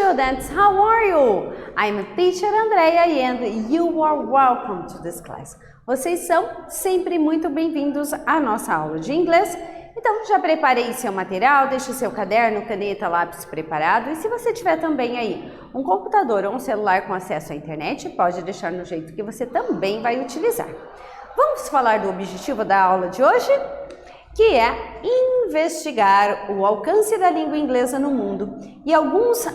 students, how are you? I'm teacher Andrea and you are welcome to this class. Vocês são sempre muito bem-vindos à nossa aula de inglês. Então, já preparei seu material, deixe seu caderno, caneta, lápis preparado. E se você tiver também aí um computador ou um celular com acesso à internet, pode deixar no jeito que você também vai utilizar. Vamos falar do objetivo da aula de hoje? Que é investigar o alcance da língua inglesa no mundo e alguns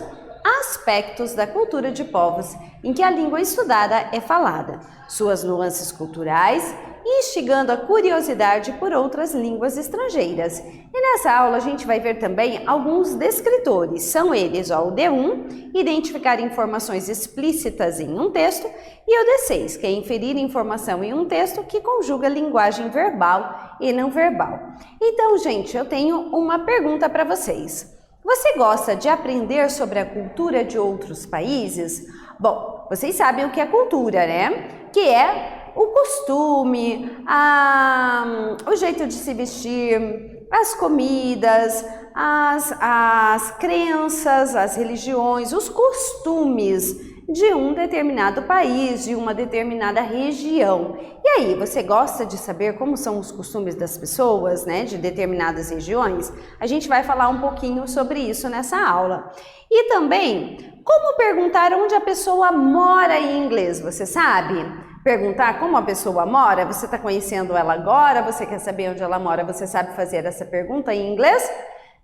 aspectos da cultura de povos em que a língua estudada é falada, suas nuances culturais, instigando a curiosidade por outras línguas estrangeiras. E nessa aula a gente vai ver também alguns descritores, são eles o D1, identificar informações explícitas em um texto, e o D6, que é inferir informação em um texto que conjuga linguagem verbal e não verbal. Então, gente, eu tenho uma pergunta para vocês. Você gosta de aprender sobre a cultura de outros países? Bom, vocês sabem o que é cultura, né? Que é o costume, o jeito de se vestir, as comidas, as crenças, as religiões, os costumes de um determinado país, de uma determinada região. E aí, você gosta de saber como são os costumes das pessoas, né, de determinadas regiões? A gente vai falar um pouquinho sobre isso nessa aula. E também, como perguntar onde a pessoa mora em inglês, você sabe? Perguntar como a pessoa mora, você está conhecendo ela agora, você quer saber onde ela mora, você sabe fazer essa pergunta em inglês?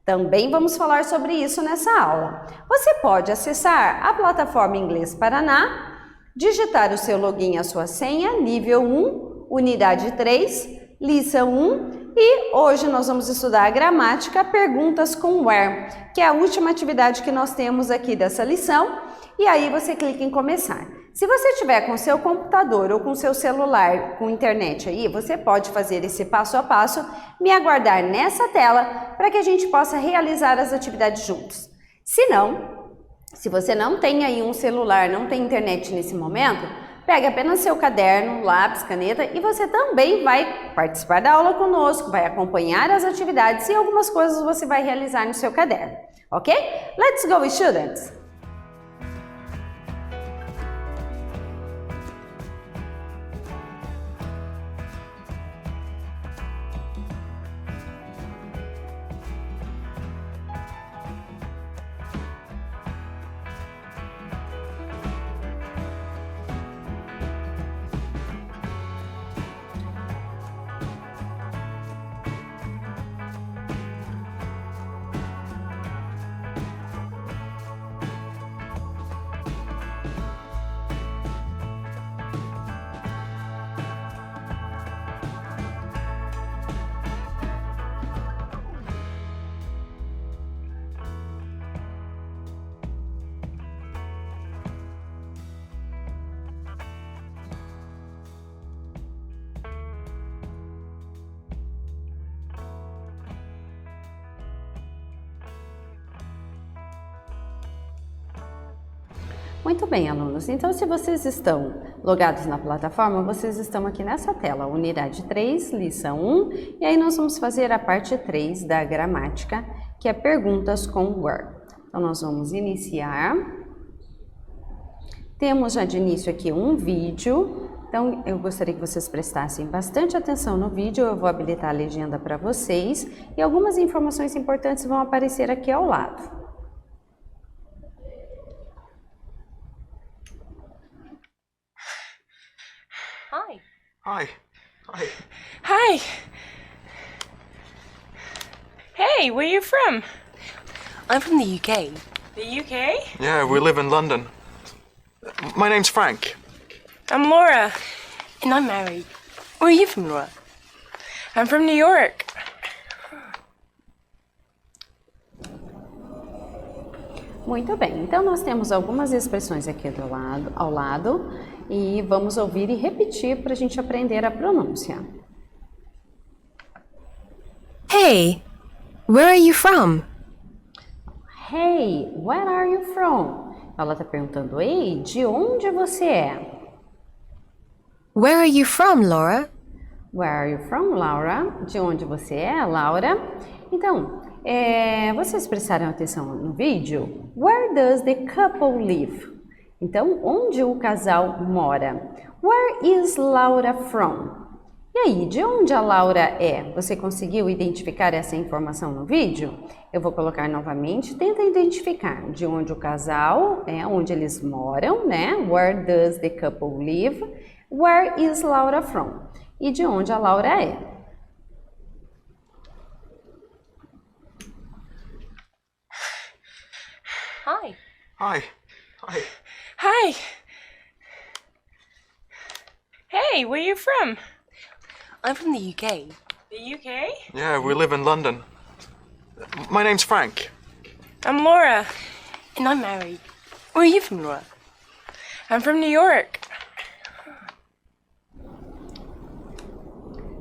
Também vamos falar sobre isso nessa aula. Você pode acessar a plataforma Inglês Paraná, digitar o seu login e a sua senha, nível 1, unidade 3, lição 1, e hoje nós vamos estudar a gramática, perguntas com where, que é a última atividade que nós temos aqui dessa lição, e aí você clica em começar. Se você tiver com seu computador ou com seu celular com internet aí, você pode fazer esse passo a passo, me aguardar nessa tela para que a gente possa realizar as atividades juntos. Se não, se você não tem aí um celular, não tem internet nesse momento, pega apenas seu caderno, lápis, caneta e você também vai participar da aula conosco, vai acompanhar as atividades e algumas coisas você vai realizar no seu caderno, ok? Let's go, students! Muito bem, alunos. Então, se vocês estão logados na plataforma, vocês estão aqui nessa tela, unidade 3, lição 1, e aí nós vamos fazer a parte 3 da gramática, que é perguntas com where. Então, nós vamos iniciar. Temos já de início aqui um vídeo, então eu gostaria que vocês prestassem bastante atenção no vídeo, eu vou habilitar a legenda para vocês, e algumas informações importantes vão aparecer aqui ao lado. Hi. Hi. Hi. Hi. Hey, where are you from? I'm from the UK. The UK? Yeah, we live in London. My name's Frank. I'm Laura. And I'm married. Where are you from, Laura? I'm from New York. Muito bem, então nós temos algumas expressões aqui ao lado e vamos ouvir e repetir para a gente aprender a pronúncia. Hey, where are you from? Hey, where are you from? Ela está perguntando, ei, de onde você é? Where are you from, Laura? Where are you from, Laura? De onde você é, Laura? Então, vocês prestaram atenção no vídeo? Where does the couple live? Então, onde o casal mora? Where is Laura from? E aí, de onde a Laura é? Você conseguiu identificar essa informação no vídeo? Eu vou colocar novamente, tenta identificar de onde o casal é, onde eles moram, né? Where does the couple live? Where is Laura from? E de onde a Laura é? Hi. Hi. Hi. Hi. Hey, where are you from? I'm from the UK. The UK? Yeah, we live in London. My name's Frank. I'm Laura, and I'm married. Where are you from, Laura? I'm from New York.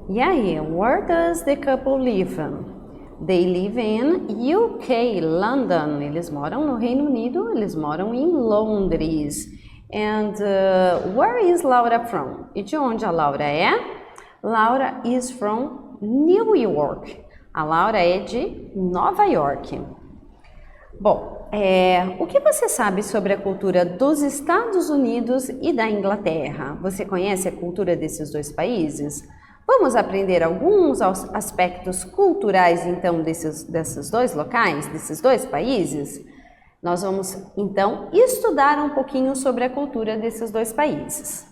E aí, where does the couple live? They live in UK, London. Eles moram no Reino Unido, eles moram em Londres. And where is Laura from? E de onde a Laura é? Laura is from New York. A Laura é de Nova York. Bom, o que você sabe sobre a cultura dos Estados Unidos e da Inglaterra? Você conhece a cultura desses dois países? Vamos aprender alguns aspectos culturais, então, desses dois locais, desses dois países? Nós vamos, então, estudar um pouquinho sobre a cultura desses dois países.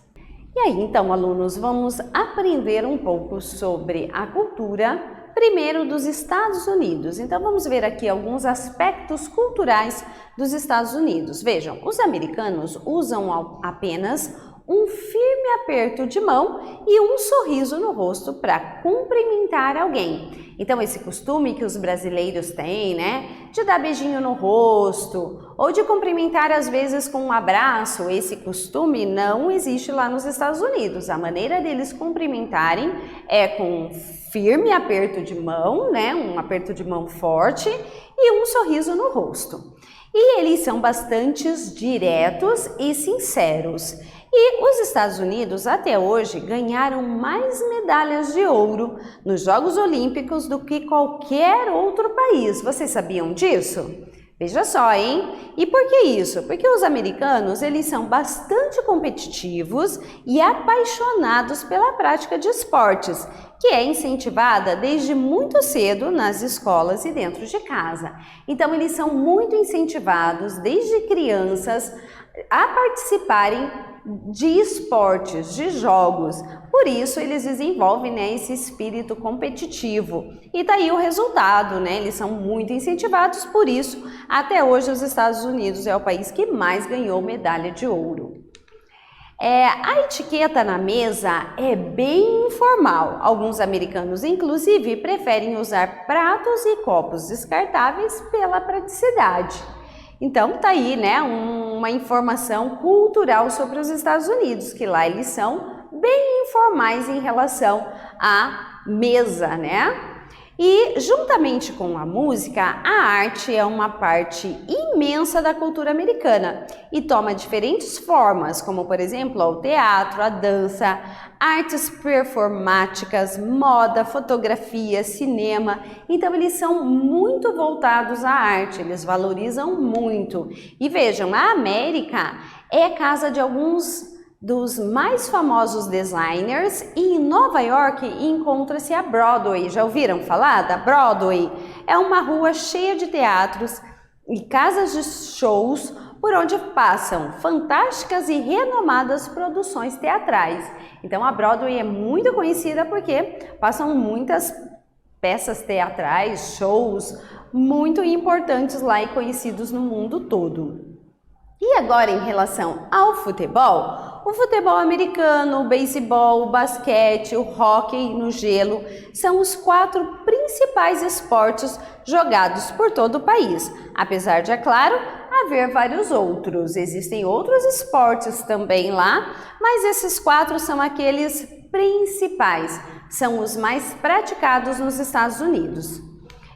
E aí, então, alunos, vamos aprender um pouco sobre a cultura, primeiro, dos Estados Unidos. Então, vamos ver aqui alguns aspectos culturais dos Estados Unidos. Vejam, os americanos usam apenas um firme aperto de mão e um sorriso no rosto para cumprimentar alguém. Então, esse costume que os brasileiros têm, né, de dar beijinho no rosto ou de cumprimentar às vezes com um abraço, esse costume não existe lá nos Estados Unidos. A maneira deles cumprimentarem é com um firme aperto de mão, né, um aperto de mão forte e um sorriso no rosto. E eles são bastante diretos e sinceros. E os Estados Unidos, até hoje, ganharam mais medalhas de ouro nos Jogos Olímpicos do que qualquer outro país. Vocês sabiam disso? Veja só, hein? E por que isso? Porque os americanos, eles são bastante competitivos e apaixonados pela prática de esportes, que é incentivada desde muito cedo nas escolas e dentro de casa. Então, eles são muito incentivados desde crianças a participarem de esportes, de jogos. Por isso, eles desenvolvem, né, esse espírito competitivo. E daí o resultado, né? Eles são muito incentivados, por isso, até hoje, os Estados Unidos é o país que mais ganhou medalha de ouro. A etiqueta na mesa é bem informal. Alguns americanos, inclusive, preferem usar pratos e copos descartáveis pela praticidade. Então, tá aí, né, uma informação cultural sobre os Estados Unidos, que lá eles são bem informais em relação à mesa, né? E, juntamente com a música, a arte é uma parte imensa da cultura americana e toma diferentes formas, como, por exemplo, o teatro, a dança, artes performáticas, moda, fotografia, cinema. Então, eles são muito voltados à arte, eles valorizam muito. E vejam, a América é casa de alguns dos mais famosos designers e em Nova York encontra-se a Broadway. Já ouviram falar da Broadway? É uma rua cheia de teatros e casas de shows por onde passam fantásticas e renomadas produções teatrais. Então a Broadway é muito conhecida porque passam muitas peças teatrais, shows muito importantes lá e conhecidos no mundo todo. E agora, em relação ao futebol, o futebol americano, o beisebol, o basquete, o hóquei no gelo são os 4 principais esportes jogados por todo o país. Apesar de, é claro, haver vários outros. Existem outros esportes também lá, mas esses 4 são aqueles principais, são os mais praticados nos Estados Unidos.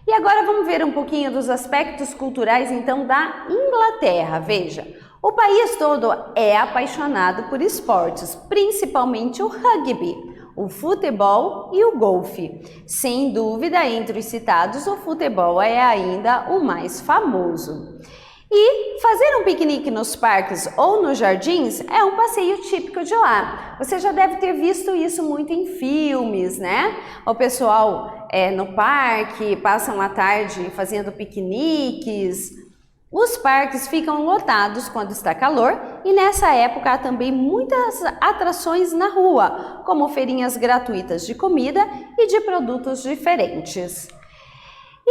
E agora vamos ver um pouquinho dos aspectos culturais, então, da Inglaterra. Veja, o país todo é apaixonado por esportes, principalmente o rugby. o futebol e o golfe. Sem dúvida, entre os citados, o futebol é ainda o mais famoso. E fazer um piquenique nos parques ou nos jardins é um passeio típico de lá. Você já deve ter visto isso muito em filmes, né? O pessoal no parque passam a tarde fazendo piqueniques. Os parques ficam lotados quando está calor e nessa época há também muitas atrações na rua, como feirinhas gratuitas de comida e de produtos diferentes.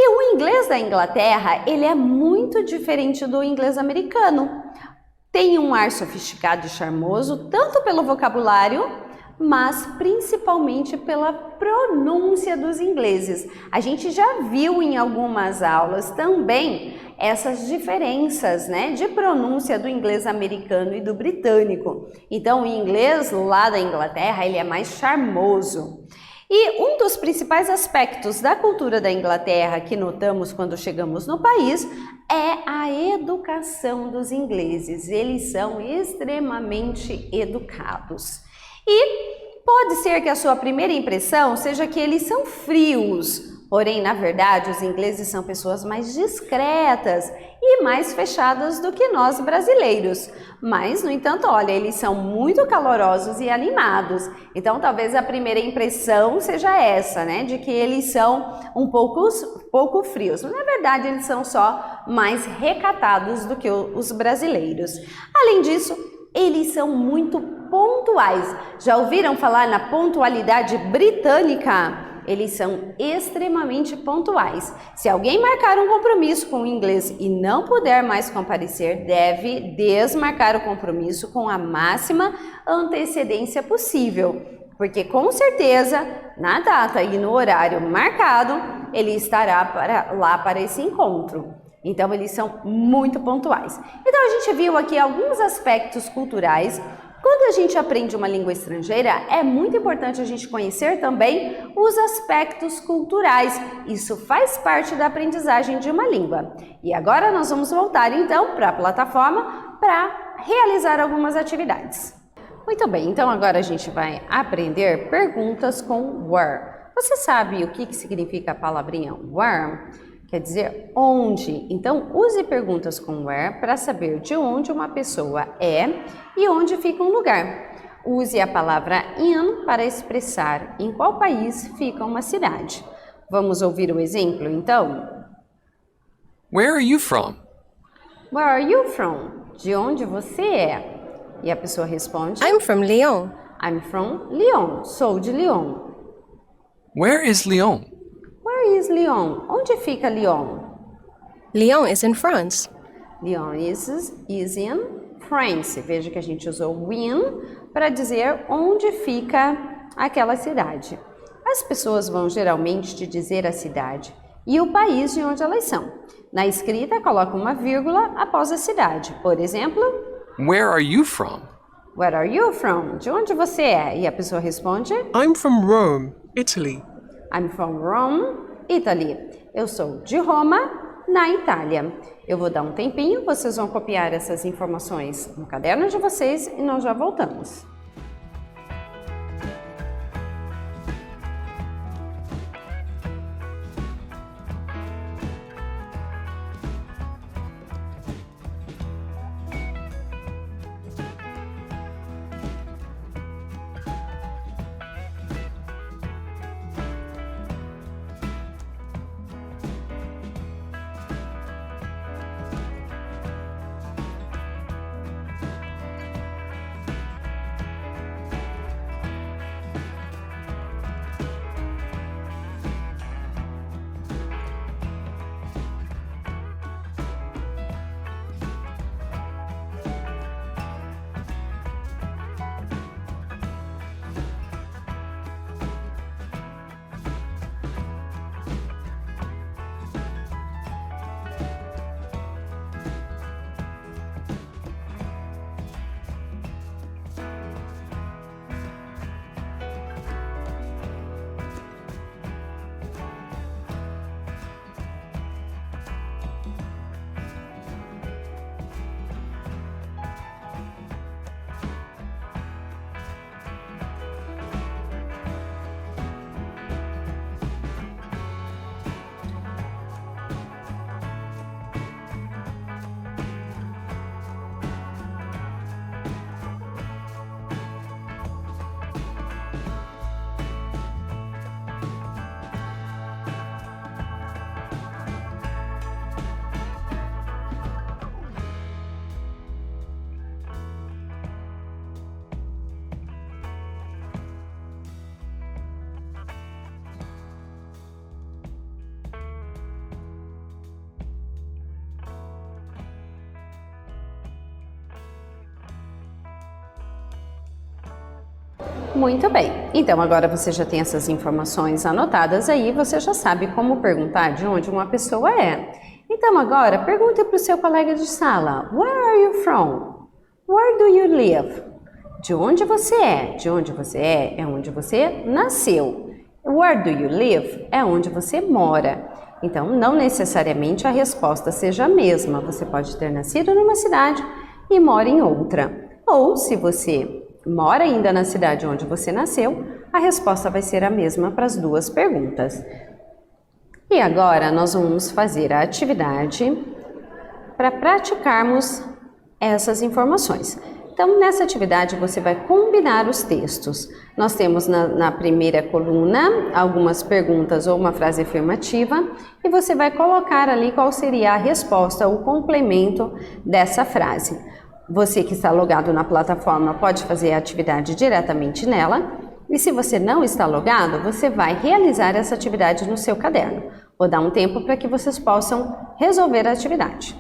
E o inglês da Inglaterra, ele é muito diferente do inglês americano. Tem um ar sofisticado e charmoso, tanto pelo vocabulário, mas principalmente pela pronúncia dos ingleses. A gente já viu em algumas aulas também essas diferenças, né, de pronúncia do inglês americano e do britânico. Então, o inglês lá da Inglaterra, ele é mais charmoso. E um dos principais aspectos da cultura da Inglaterra que notamos quando chegamos no país é a educação dos ingleses. Eles são extremamente educados. E pode ser que a sua primeira impressão seja que eles são frios, porém, na verdade, os ingleses são pessoas mais discretas e mais fechadas do que nós brasileiros. Mas, no entanto, olha, eles são muito calorosos e animados. Então, talvez a primeira impressão seja essa, né? De que eles são um pouco frios. Na verdade, eles são só mais recatados do que os brasileiros. Além disso, eles são muito pontuais. Já ouviram falar na pontualidade britânica? Eles são extremamente pontuais. Se alguém marcar um compromisso com o inglês e não puder mais comparecer, deve desmarcar o compromisso com a máxima antecedência possível, porque com certeza, na data e no horário marcado, ele estará lá para esse encontro. Então, eles são muito pontuais. Então, a gente viu aqui alguns aspectos culturais. Quando a gente aprende uma língua estrangeira, é muito importante a gente conhecer também os aspectos culturais. Isso faz parte da aprendizagem de uma língua. E agora nós vamos voltar então para a plataforma para realizar algumas atividades. Muito bem, então agora a gente vai aprender perguntas com where. Você sabe o que significa a palavrinha where? Quer dizer onde. Então, use perguntas com where para saber de onde uma pessoa é e onde fica um lugar. Use a palavra in para expressar em qual país fica uma cidade. Vamos ouvir o exemplo, então? Where are you from? Where are you from? De onde você é? E a pessoa responde: I'm from Lyon. I'm from Lyon. Sou de Lyon. Where is Lyon? Where is Lyon? Onde fica Lyon? Lyon is in France. Lyon is in France. Veja que a gente usou in para dizer onde fica aquela cidade. As pessoas vão geralmente te dizer a cidade e o país de onde elas são. Na escrita, coloca uma vírgula após a cidade. Por exemplo, Where are you from? Where are you from? De onde você é? E a pessoa responde: I'm from Rome, Italy. I'm from Rome, Italy. Eu sou de Roma, na Itália. Eu vou dar um tempinho, vocês vão copiar essas informações no caderno de vocês e nós já voltamos. Muito bem, então agora você já tem essas informações anotadas aí, você já sabe como perguntar de onde uma pessoa é. Então agora, pergunte para o seu colega de sala, Where are you from? Where do you live? De onde você é? De onde você é onde você nasceu. Where do you live? É onde você mora. Então, não necessariamente a resposta seja a mesma. Você pode ter nascido numa cidade e mora em outra. Ou, se você mora ainda na cidade onde você nasceu, a resposta vai ser a mesma para as duas perguntas. E agora nós vamos fazer a atividade para praticarmos essas informações. Então, nessa atividade você vai combinar os textos. Nós temos na primeira coluna algumas perguntas ou uma frase afirmativa e você vai colocar ali qual seria a resposta, o complemento dessa frase. Você que está logado na plataforma pode fazer a atividade diretamente nela. E se você não está logado, você vai realizar essa atividade no seu caderno. Vou dar um tempo para que vocês possam resolver a atividade.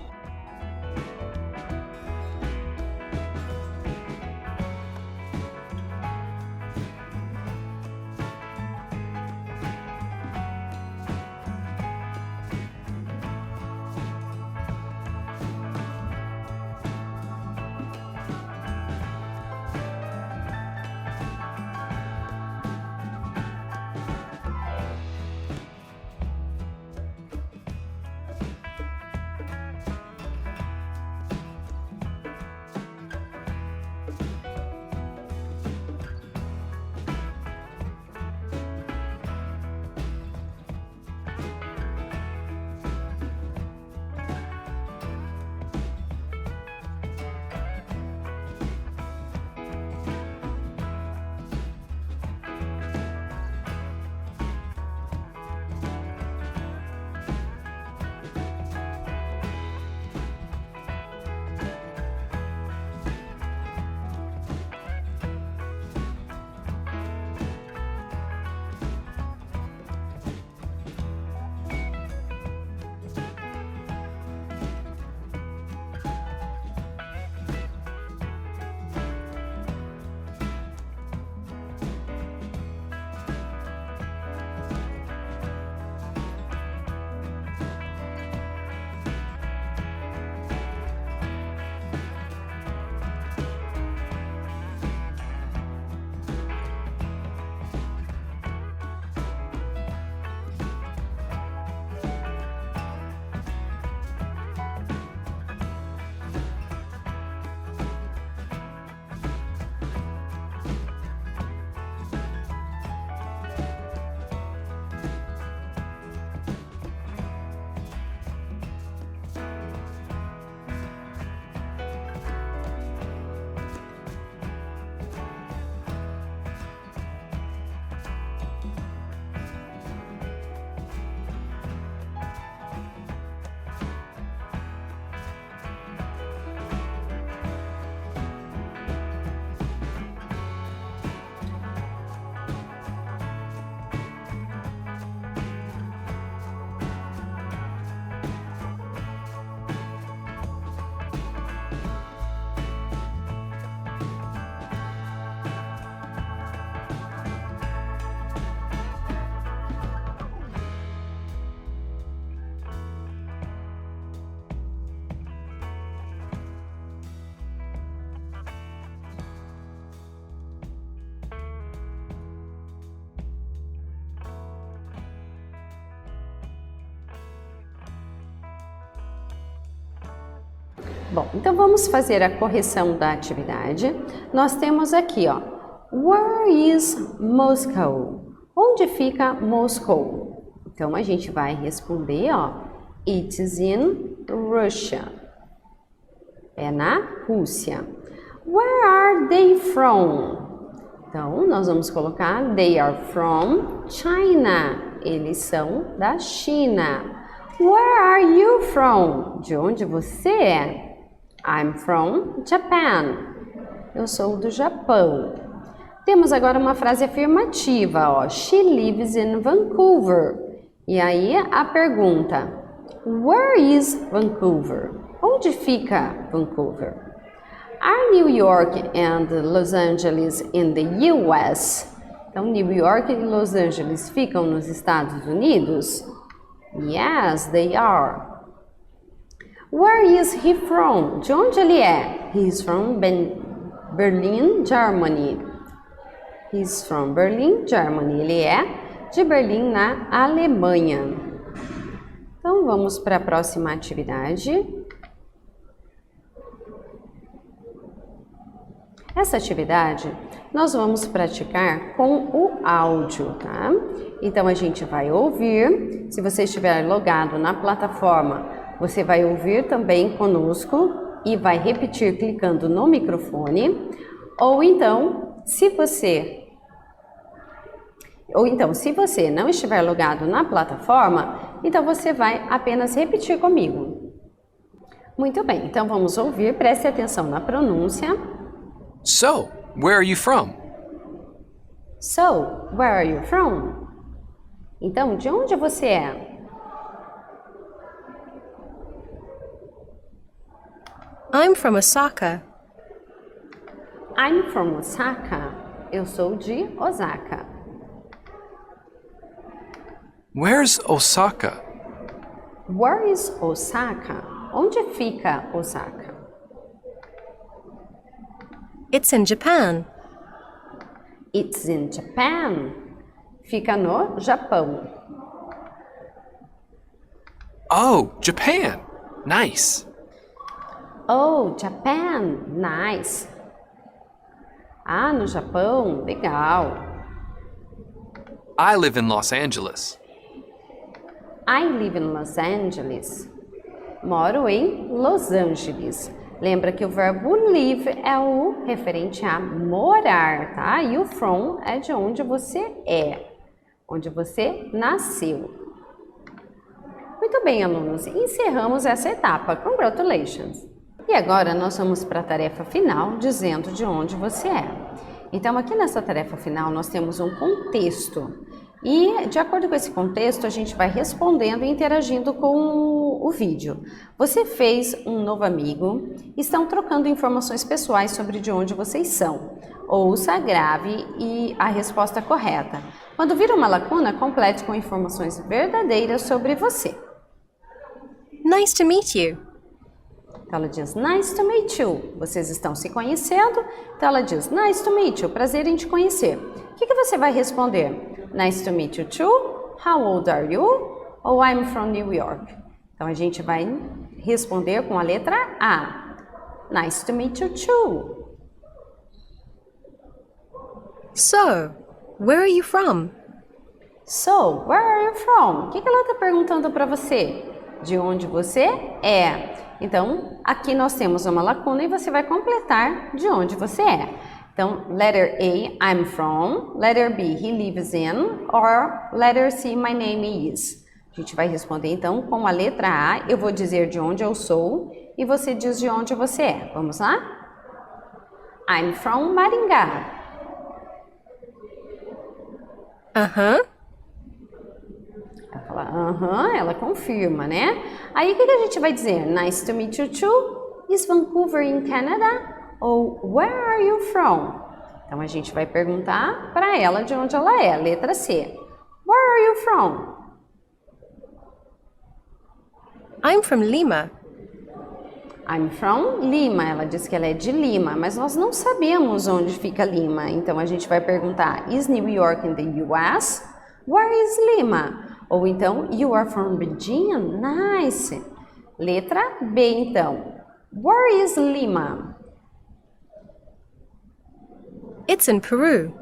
Bom, então vamos fazer a correção da atividade. Nós temos aqui, ó, Where is Moscow? Onde fica Moscou? Então a gente vai responder, ó, It is in Russia. É na Rússia. Where are they from? Então nós vamos colocar They are from China. Eles são da China. Where are you from? De onde você é? I'm from Japan. Eu sou do Japão. Temos agora uma frase afirmativa, ó. She lives in Vancouver. E aí a pergunta, Where is Vancouver? Onde fica Vancouver? Are New York and Los Angeles in the US? Então, New York e Los Angeles ficam nos Estados Unidos? Yes, they are. Where is he from? De onde ele é? He's from Berlin, Germany. He's from Berlin, Germany. Ele é de Berlim, na Alemanha. Então, vamos para a próxima atividade. Essa atividade nós vamos praticar com o áudio, tá? Então, a gente vai ouvir. Se você estiver logado na plataforma, você vai ouvir também conosco e vai repetir clicando no microfone. Ou então, se você não estiver logado na plataforma, então você vai apenas repetir comigo. Muito bem, então vamos ouvir, preste atenção na pronúncia. So, where are you from? So, where are you from? Então, de onde você é? I'm from Osaka. I'm from Osaka. Eu sou de Osaka. Where's Osaka? Where is Osaka? Onde fica Osaka? It's in Japan. It's in Japan. Fica no Japão. Oh, Japan. Nice. Oh, Japan. Nice. Ah, no Japão. Legal. I live in Los Angeles. I live in Los Angeles. Moro em Los Angeles. Lembra que o verbo live é o referente a morar, tá? E o from é de onde você é, onde você nasceu. Muito bem, alunos, encerramos essa etapa. Congratulations! E agora nós vamos para a tarefa final, dizendo de onde você é. Então, aqui nessa tarefa final, nós temos um contexto. E, de acordo com esse contexto, a gente vai respondendo e interagindo com o vídeo. Você fez um novo amigo, estão trocando informações pessoais sobre de onde vocês são. Ouça, grave e a resposta correta. Quando vir uma lacuna, complete com informações verdadeiras sobre você. Nice to meet you. Então, ela diz, nice to meet you. Vocês estão se conhecendo. Então, ela diz, nice to meet you. Prazer em te conhecer. O que você vai responder? Nice to meet you too. How old are you? Ou I'm from New York. Então, a gente vai responder com a letra A. Nice to meet you too. So, where are you from? So, where are you from? O que ela está perguntando para você? De onde você é? Então, aqui nós temos uma lacuna e você vai completar de onde você é. Então, letter A, I'm from. Letter B, he lives in. Or letter C, my name is. A gente vai responder, então, com a letra A. Eu vou dizer de onde eu sou e você diz de onde você é. Vamos lá? I'm from Maringá. Ela fala, ela confirma, né? Aí, o que a gente vai dizer? Nice to meet you too. Is Vancouver in Canada? Ou where are you from? Então, a gente vai perguntar para ela de onde ela é. Letra C. Where are you from? I'm from Lima. I'm from Lima. Ela diz que ela é de Lima, mas nós não sabemos onde fica Lima. Então, a gente vai perguntar, is New York in the US? Where is Lima? Ou então, you are from Virginia? Nice. Letra B, então. Where is Lima? It's in Peru.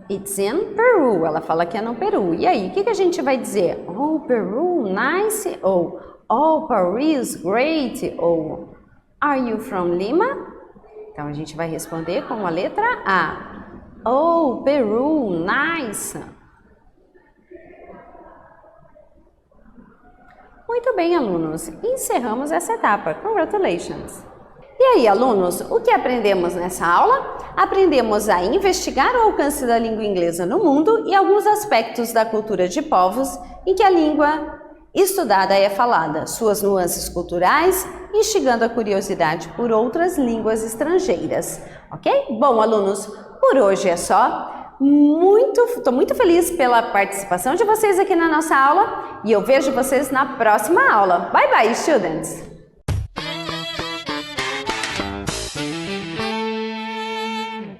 It's in Peru. Ela fala que é no Peru. E aí, o que a gente vai dizer? Oh, Peru, nice. Ou, oh, Paris, great. Ou, are you from Lima? Então, a gente vai responder com a letra A. Oh, Peru, nice. Muito bem, alunos. Encerramos essa etapa. Congratulations! E aí, alunos, o que aprendemos nessa aula? Aprendemos a investigar o alcance da língua inglesa no mundo e alguns aspectos da cultura de povos em que a língua Estudada é falada, suas nuances culturais, instigando a curiosidade por outras línguas estrangeiras, ok? Bom, alunos, por hoje é só. Estou muito feliz pela participação de vocês aqui na nossa aula e eu vejo vocês na próxima aula. Bye bye, students!